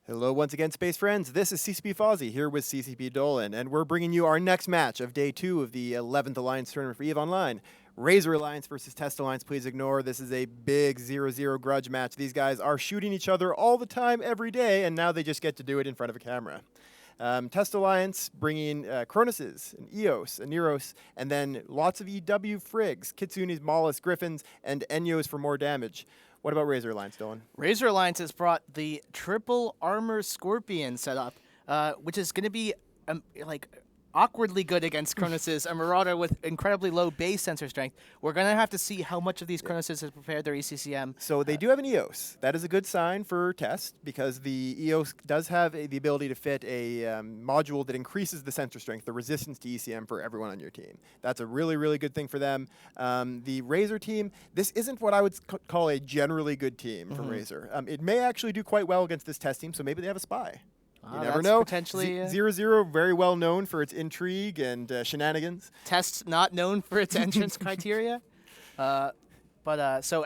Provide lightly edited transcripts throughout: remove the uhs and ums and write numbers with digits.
Hello once again, Space Friends. This is CCP Fozzie here with CCP Dolan, and we're bringing you our next match of Day 2 of the 11th Alliance Tournament for EVE Online. Razor Alliance versus Test Alliance, please ignore. This is a big 0-0 grudge match. These guys are shooting each other all the time, every day, and now they just get to do it in front of a camera. Test Alliance bringing Cronus's, and Eos, and Neros, and then lots of EW Frigs, Kitsunes, Maulus, Griffins, and Enyos for more damage. What about Razor Alliance, Dylan? Razor Alliance has brought the triple armor Scorpion setup, which is going to be awkwardly good against Cronus's, a Marauder with incredibly low base sensor strength. We're going to have to see how much of these Cronus's have prepared their ECCM. So they do have an EOS. That is a good sign for test because the EOS does have the ability to fit a module that increases the sensor strength, the resistance to ECM for everyone on your team. That's a really, really good thing for them. The Razor team, this isn't what I would call a generally good team from Razor. It may actually do quite well against this test team, so maybe they have a spy. You never know. Potentially 0-0, very well known for its intrigue and shenanigans. Test not known for its entrance criteria. So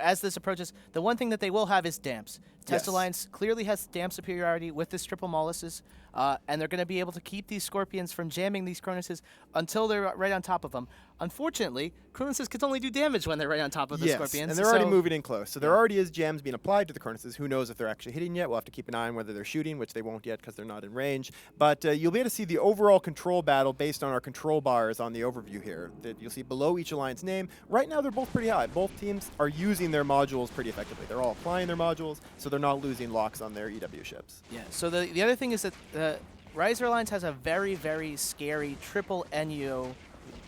as this approaches, the one thing that they will have is damps. Test Alliance clearly has damp superiority with this triple Mauluses, and they're going to be able to keep these Scorpions from jamming these Cronuses until they're right on top of them. Unfortunately, Cronuses can only do damage when they're right on top of the Scorpions. And they're already moving in close. So there already is jams being applied to the Cronuses. Who knows if they're actually hitting yet? We'll have to keep an eye on whether they're shooting, which they won't yet because they're not in range. But you'll be able to see the overall control battle based on our control bars on the overview here. That you'll see below each alliance name. Right now, they're both pretty high. Both teams are using their modules pretty effectively. They're all applying their modules, so they're not losing locks on their EW ships. Yeah, so the other thing is that Razor Alliance has a very, very scary triple NU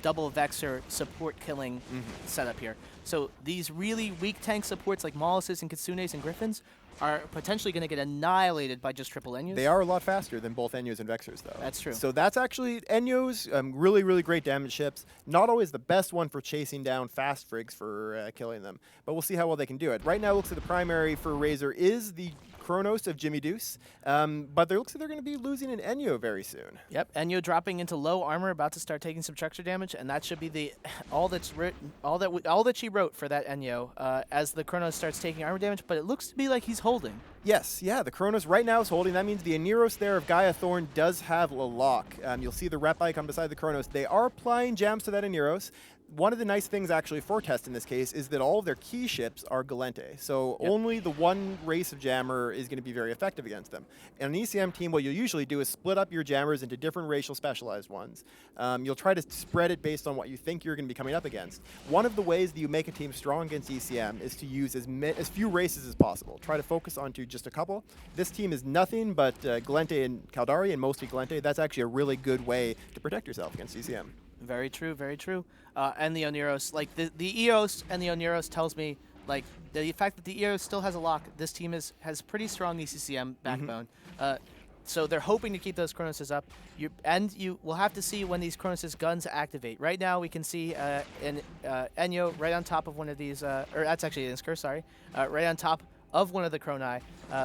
double Vexor support killing setup here. So these really weak tank supports like Mauluses and Kitsunes and Griffins are potentially going to get annihilated by just triple NUs. They are a lot faster than both Enyos and Vexors, though. That's true. So that's actually Enyos, really, really great damage ships. Not always the best one for chasing down fast frigs for killing them, but we'll see how well they can do it. Right now, it looks like the primary for Razor is the Kronos of Jimmy Deuce, but it looks like they're going to be losing an Enyo very soon. Yep, Enyo dropping into low armor, about to start taking some structure damage, and that should be all that she wrote for that Enyo as the Kronos starts taking armor damage. But it looks to be like he's holding. Yes, yeah, the Kronos right now is holding. That means the Aneros there of Gaia Thorn does have a lock. You'll see the rep icon beside the Kronos. They are applying jams to that Aneros. One of the nice things actually for Test in this case is that all of their key ships are Galente, so only the one race of jammer is going to be very effective against them. And an ECM team, what you'll usually do is split up your jammers into different racial specialized ones. You'll try to spread it based on what you think you're going to be coming up against. One of the ways that you make a team strong against ECM is to use as few races as possible. Try to focus onto just a couple. This team is nothing but Galente and Caldari, and mostly Galente. That's actually a really good way to protect yourself against ECM. Very true, very true. And the Oneros, like the EOS and the Oneros tells me, like the fact that the EOS still has a lock, this team has pretty strong ECCM backbone. So they're hoping to keep those Cronoses up. You will have to see when these Cronoses guns activate. Right now we can see Enyo right on top of one of these, or that's actually Insker, sorry, right on top of one of the Chronai.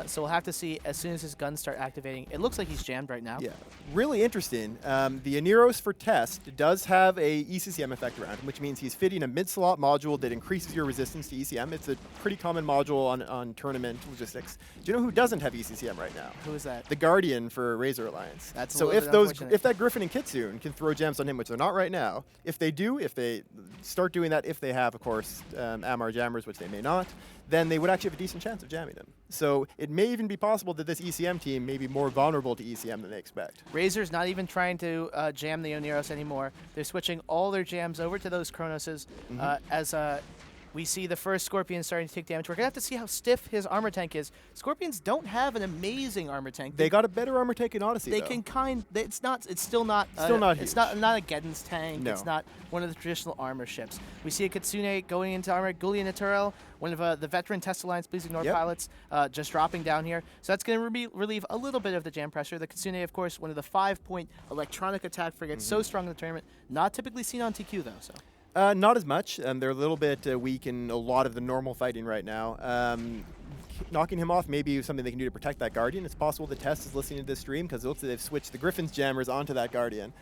So we'll have to see as soon as his guns start activating. It looks like he's jammed right now. Yeah, really interesting. The Aneros for Test does have a ECCM effect around him, which means he's fitting a mid-slot module that increases your resistance to ECM. It's a pretty common module on tournament logistics. Do you know who doesn't have ECCM right now? Who is that? The Guardian for Razor Alliance. That's so if that Griffin and Kitsune can throw gems on him, which they're not right now, if they start doing that, if they have, of course, Amar jammers, which they may not, then they would actually have a decent chance of jamming them. So it may even be possible that this ECM team may be more vulnerable to ECM than they expect. Razor's not even trying to jam the Oneros anymore. They're switching all their jams over to those Cronoses as we see the first Scorpion starting to take damage. We're going to have to see how stiff his armor tank is. Scorpions don't have an amazing armor tank. They got a better armor tank in Odyssey, They though. can it's still not huge. It's not a Geddon's tank. No. It's not one of the traditional armor ships. We see a Kitsune going into armor, Gullian Naturel, one of the veteran Test Alliance Please Ignore pilots, just dropping down here. So that's going to relieve a little bit of the jam pressure. The Kitsune, of course, one of the 5-point electronic attack frigates, so strong in the tournament. Not typically seen on TQ, though. So. Not as much. They're a little bit weak in a lot of the normal fighting right now. Knocking him off may be something they can do to protect that Guardian. It's possible the Test is listening to this stream because it looks like they've switched the Griffin's jammers onto that Guardian.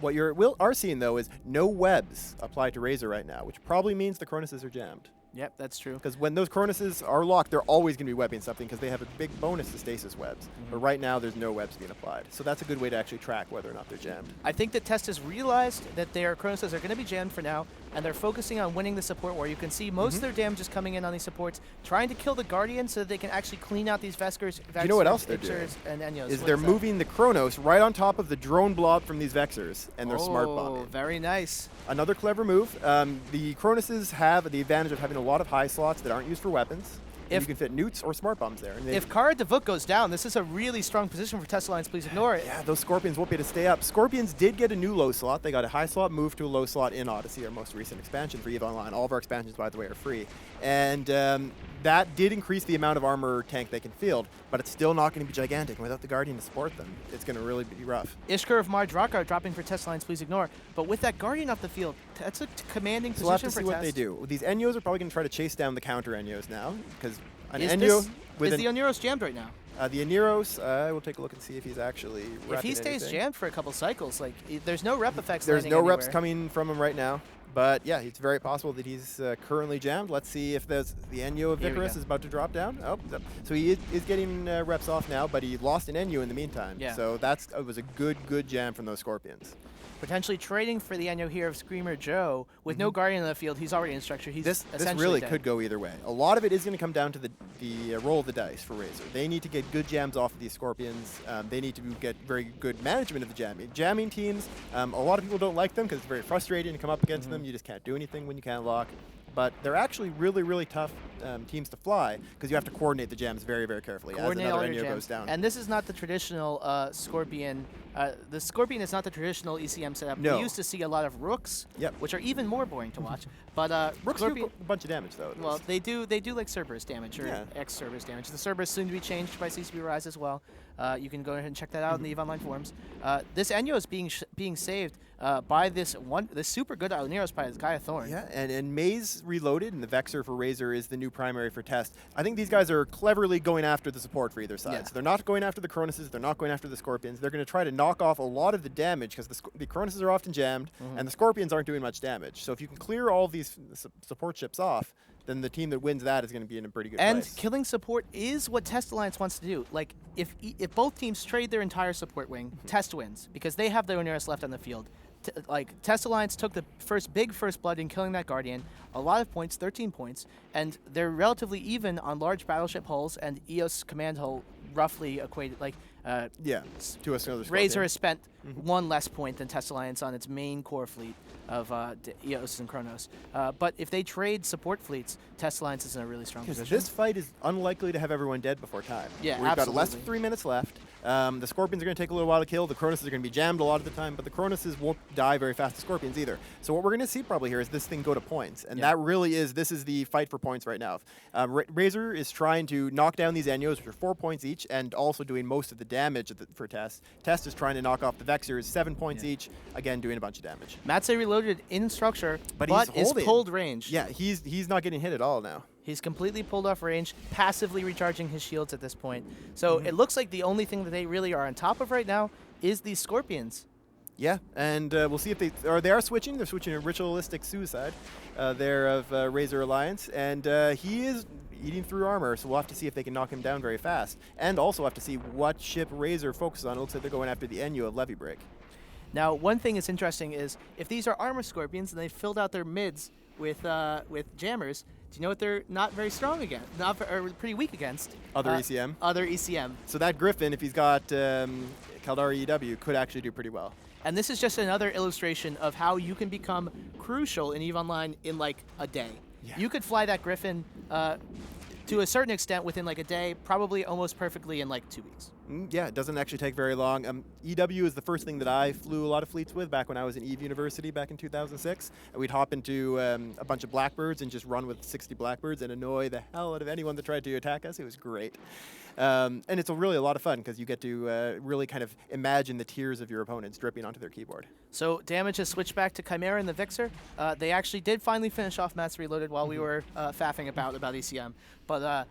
What you are seeing, though, is no webs applied to Razor right now, which probably means the Cronoses are jammed. Yep, that's true. Because when those Kronuses are locked, they're always going to be webbing something because they have a big bonus to stasis webs. But right now, there's no webs being applied. So that's a good way to actually track whether or not they're jammed. I think that Test has realized that their Kronuses are going to be jammed for now, and they're focusing on winning the support war. You can see most of their damage is coming in on these supports, trying to kill the Guardian so that they can actually clean out these Vexers. Do you know what else they're doing? And Enyos. Is they're moving the Kronos right on top of the drone blob from these Vexers, and they're smart Oh, bombing. very nice. Another clever move. The Kronuses have the advantage of having a lot of high slots that aren't used for weapons. And you can fit newts or smart bombs there. And If Kara Devuk goes down, this is a really strong position for Test Alliance. Please ignore it. yeah, those Scorpions won't be able to stay up. Scorpions did get a new low slot. They got a high slot moved to a low slot in Odyssey, our most recent expansion for EVE Online. All of our expansions, by the way, are free. And that did increase the amount of armor tank they can field, but it's still not going to be gigantic. And without the Guardian to support them, it's going to really be rough. Ishkur of Marge Raka dropping for Test Alliance. Please ignore. But with that Guardian off the field, that's a commanding So we'll have position to for see what they Test. do. These Enyos are probably going to try to chase down the counter Enyos now, because an Is Enyo with the Oneros jammed right now? the Oneros, we'll take a look and see if he's actually If he repping stays anything. jammed for a couple cycles, like there's no rep effects. There's landing no reps anywhere. coming from him right now. But yeah, it's very possible that he's currently jammed. Let's see if the Enyo of Here we Vicarus go. is about to drop down. Oh, so he is getting reps off now, but he lost an Enyo in the meantime. Yeah. So it was a good jam from those Scorpions. Potentially trading for the Enyo here of Screamer Joe with no Guardian in the field. He's already in structure. He's This essentially really dead. could go either way. A lot of it is going to come down to the roll of the dice for Razor. They need to get good jams off of these Scorpions. They need to get very good management of the jamming. Jamming teams, a lot of people don't like them because it's very frustrating to come up against them. You just can't do anything when you can't lock. But they're actually really tough teams to fly because you have to coordinate the jams very carefully Coordinate as all another your Enyo jams. goes down. And this is not the traditional Scorpion. The Scorpion is not the traditional ECM setup. No. We used to see a lot of Rooks, Yep. which are even more boring to watch. But Rooks do Scorpion, a bunch of damage though. well, they do like Cerberus damage or Yeah. ex-Cerberus damage. The Cerberus soon to be changed by CCP Rise as well. You can go ahead and check that out in the EVE Online forums. This Enyo is being saved by this super good Oneros by Gaia Thorn. Yeah, and Maze Reloaded and the Vexer for Razor is the new primary for Test. I think these guys are cleverly going after the support for either side. Yeah. So they're not going after the Kronuses, they're not going after the Scorpions. They're going to try to knock off a lot of the damage because the Kronuses are often jammed and the Scorpions aren't doing much damage. So if you can clear all these support ships off, then the team that wins that is going to be in a pretty good And place. killing support is what Test Alliance wants to do. Like, if both teams trade their entire support wing, Test wins because they have their Oneros left on the field. Test Alliance took the first blood in killing that Guardian. A lot of points, 13 points, and they're relatively even on large battleship hulls and EOS command hull roughly equated. Yeah, to us another Razor has spent one less point than Test Alliance on its main core fleet of EOS and Kronos. But if they trade support fleets, Test Alliance is in a really strong Because position. this fight is unlikely to have everyone dead before time. Yeah, We've got less than absolutely. 3 minutes left. The Scorpions are going to take a little while to kill. The Kronuses are going to be jammed a lot of the time, but the Kronuses won't die very fast to Scorpions either. So what we're going to see probably here is this thing go to points. And that really is, this is the fight for points right now. Razor is trying to knock down these Enyos, which are 4 points each, and also doing most of the damage for Test. Test is trying to knock off the Vexers, 7 points each, again doing a bunch of damage. Matse Reloaded in structure, But but he's is holding. pulled range. Yeah, he's not getting hit at all now. He's completely pulled off range, passively recharging his shields at this point. So it looks like the only thing that they really are on top of right now is these Scorpions. Yeah, and we'll see if they are switching. They're switching to Ritualistic Suicide. They're of Razor Alliance, and he is eating through armor, so we'll have to see if they can knock him down very fast. And also have to see what ship Razor focuses on. It looks like they're going after the Enyo of Levy Break. Now, one thing that's interesting is if these are armor Scorpions and they filled out their mids with jammers, do you know what they're not very strong against? Or pretty weak against? Other ECM. Other ECM. So that Griffin, if he's got Caldari EW, could actually do pretty well. And this is just another illustration of how you can become crucial in EVE Online in like a day. Yeah. You could fly that Griffin to a certain extent within like a day, probably almost perfectly in like 2 weeks. Yeah, it doesn't actually take very long. EW is the first thing that I flew a lot of fleets with back when I was in EVE University back in 2006. And we'd hop into a bunch of Blackbirds and just run with 60 Blackbirds and annoy the hell out of anyone that tried to attack us. It was great. And it's really a lot of fun because you get to really kind of imagine the tears of your opponents dripping onto their keyboard. So damage has switched back to Chimera and the Vixer. They actually did finally finish off Mats Reloaded while we were faffing about ECM. But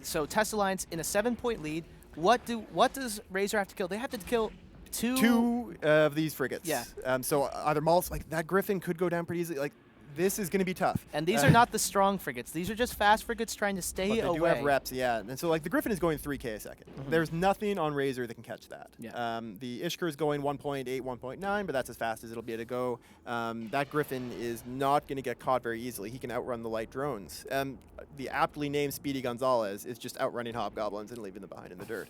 so Test Alliance in a 7-point lead. What does Razor have to kill? They have to kill two of these frigates. Yeah. So either Malts, like that Griffin could go down pretty easily. Like This is going to be tough. And these are not the strong frigates. These are just fast frigates trying to stay But they away. do have reps, yeah. And so, like, the Griffin is going 3K a second. There's nothing on Razor that can catch that. Yeah. The Ishkur is going 1.8, 1.9, but that's as fast as it'll be able to go. That Griffin is not going to get caught very easily. He can outrun the light drones. The aptly named Speedy Gonzalez is just outrunning Hobgoblins and leaving them behind in the dirt.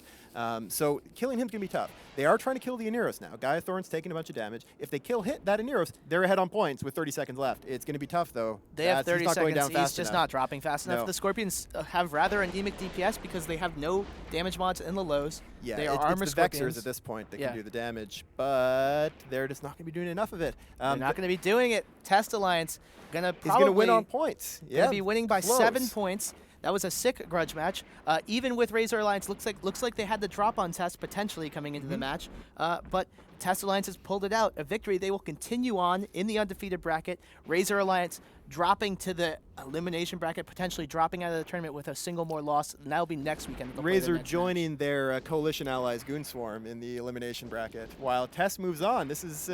So killing him's going to be tough. They are trying to kill the Aneros now. Gaia Thorn's taking a bunch of damage. If they kill hit that Aneros, they're ahead on points with 30 seconds left. It's going to be tough, though. They have 30 he's not going seconds. down He's fast just enough. not dropping fast enough. No. The Scorpions have rather anemic DPS because they have no damage mods in the lows. Yeah, they are it's armor the Scorpions. Vexers at this point that Yeah. can do the damage, but they're just not going to be doing enough of it. They're not going to be doing it. Test Alliance gonna He's going to win probably on points. Yeah, gonna be winning by close. 7 points. That was a sick grudge match. Even with Razor Alliance, looks like they had the drop on Test potentially coming into the match, but Test Alliance has pulled it out. A victory they will continue on in the undefeated bracket. Razor Alliance dropping to the elimination bracket, potentially dropping out of the tournament with a single more loss, and that'll be next weekend. They'll play their Razor next joining their coalition allies Goon Swarm in the elimination bracket, while Test moves on. This is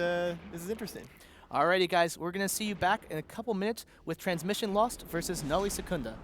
interesting. Alrighty, guys, we're gonna see you back in a couple minutes with Transmission Lost versus Nully Secunda.